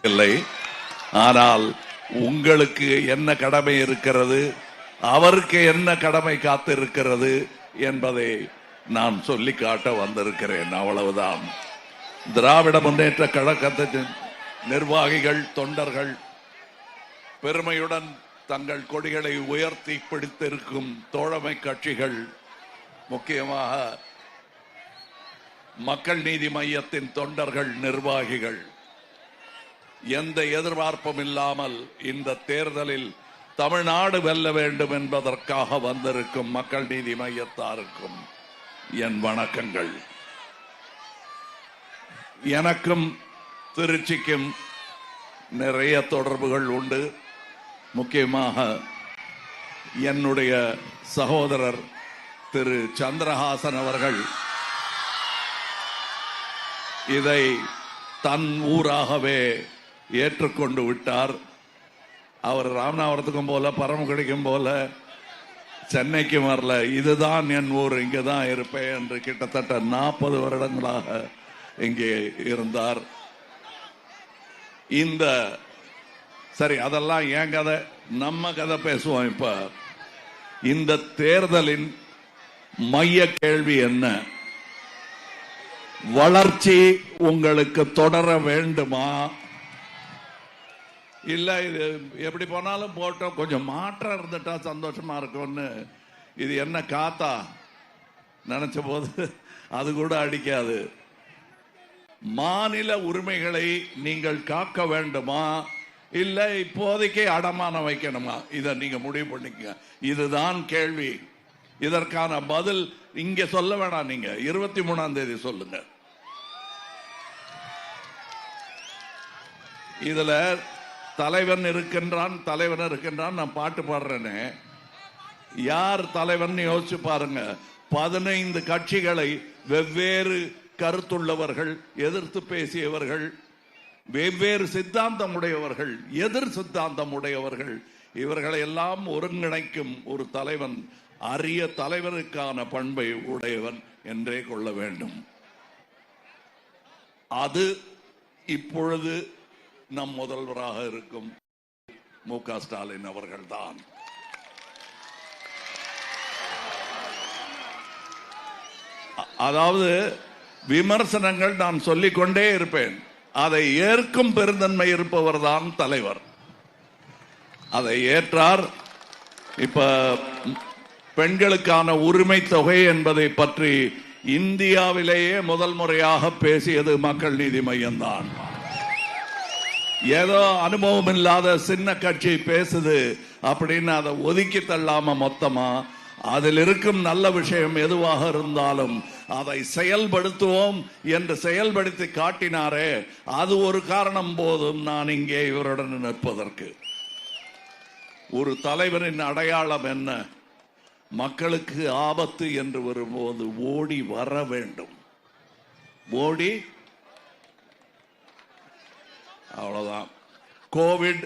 இல்லை. ஆனால் உங்களுக்கு என்ன கடமை இருக்கிறது, அவருக்கு என்ன கடமை காத்திருக்கிறது என்பதை நான் சொல்லி காட்ட வந்திருக்கிறேன். அவ்வளவுதான். திராவிட முன்னேற்ற கழகத்தின் நிர்வாகிகள், தொண்டர்கள் பெருமையுடன் தங்கள் கொடிகளை உயர்த்தி பிடித்திருக்கும் தோழமை கட்சிகள், முக்கியமாக மக்கள் நீதி மையத்தின் தொண்டர்கள், நிர்வாகிகள் எந்த எதிர்பார்ப்பும் இல்லாமல் இந்த தேர்தலில் தமிழ்நாடு வெல்ல வேண்டும் என்பதற்காக வந்திருக்கும் மக்கள் நீதி மையத்தாருக்கும் என் வணக்கங்கள். எனக்கும் திருச்சிக்கும் நிறைய தொடர்புகள் உண்டு. முக்கியமாக என்னுடைய சகோதரர் திரு சந்திரஹாசன் அவர்கள் இதை தன் ஊராகவே ஏற்றுக்கொண்டு விட்டார். அவர் ராமநாதபுரத்துக்கும் போல, பரமக்குடிக்கும் போல, சென்னைக்கும் வரல. இதுதான் என் ஊர், இங்கதான் இருப்பேன் என்று கிட்டத்தட்ட 40 வருடங்களாக இங்கே இருந்தார். இந்த சரி, அதெல்லாம் ஏன் கதை, நம்ம கதை பேசுவோம். இப்ப இந்த தேர்தலின் மைய கேள்வி என்ன? வளர்ச்சி உங்களுக்கு தொடர வேண்டுமா, இல்ல இது எப்படி போனாலும் போட்டோம், கொஞ்சம் மாற்றம் இருந்துட்டா சந்தோஷமா இருக்கும்னு இது என்ன காத்தா நினைச்ச போது அது கூட அடிக்காது. மாநில உரிமைகளை நீங்கள் காக்க வேண்டுமா, இல்ல இப்போதைக்கு அடமானம் வைக்கணுமா? இதை நீங்க முடிவு பண்ணிக்க. இதுதான் கேள்வி. இதற்கான பதில் இங்க சொல்ல வேணாம், நீங்க 23ஆம் தேதி சொல்லுங்க. இதுல தலைவன் இருக்கின்றான், நான் பாட்டு பாடுறேனே, யார் தலைவன் யோசிச்சு பாருங்க. 15 கட்சிகளை, வெவ்வேறு கருத்துள்ளவர்கள், எதிர்த்து பேசியவர்கள், வெவ்வேறு சித்தாந்தம் உடையவர்கள், எதிர் சித்தாந்தம் உடையவர்கள், இவர்களை எல்லாம் ஒருங்கிணைக்கும் ஒரு தலைவன் அரிய தலைவனுக்கான பண்பை உடையவன் என்றே கொள்ள வேண்டும். அது இப்பொழுது நம் முதல்வராக இருக்கும் மு.க. ஸ்டாலின் அவர்கள்தான். அதாவது விமர்சனங்கள் நான் சொல்லிக்கொண்டே இருப்பேன். அதை ஏற்கும் பெருந்தன்மை இருப்பவர் தான் தலைவர். அதை ஏற்றார். இப்ப பெண்களுக்கான உரிமை தொகை என்பதை பற்றி இந்தியாவிலேயே முதல் முறையாக பேசியது மக்கள் நீதி மையம் தான். ஏதோ அனுபவம் இல்லாத சின்ன கட்சி பேசுது அப்படின்னு அதை ஒதுக்கி தள்ளாம மொத்தமா அதில் இருக்கும் நல்ல விஷயம் எதுவாக இருந்தாலும் அதை செயல்படுத்துவோம் என்று செயல்படுத்தி காட்டினாரே, அது ஒரு காரணம் போதும் நான் இங்கே இவருடன் நிற்பதற்கு. ஒரு தலைவரின் அடையாளம் என்ன? மக்களுக்கு ஆபத்து என்று வரும்போது ஓடி வர வேண்டும். ஓடி, அவ்வளவுதான். கோவிட்,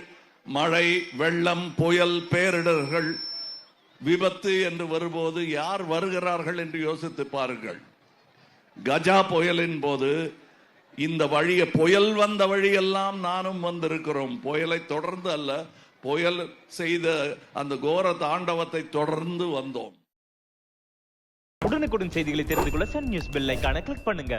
மழை, வெள்ளம், புயல், பேரிடர்கள், விபத்து என்று வரும்போது யார் வருகிறார்கள் என்று யோசித்து பாருங்கள். கஜா புயலின் போது இந்த வழியை, புயல் வந்த வழியெல்லாம் நானும் வந்திருக்கிறோம். புயலை தொடர்ந்து அல்ல, புயல் செய்த அந்த கோர தாண்டவத்தை தொடர்ந்து வந்தோம். உடனுக்குடன் செய்திகளை தெரிந்து கொள்ள சன் நியூஸ் பெல் ஐகானை கிளிக் பண்ணுங்க.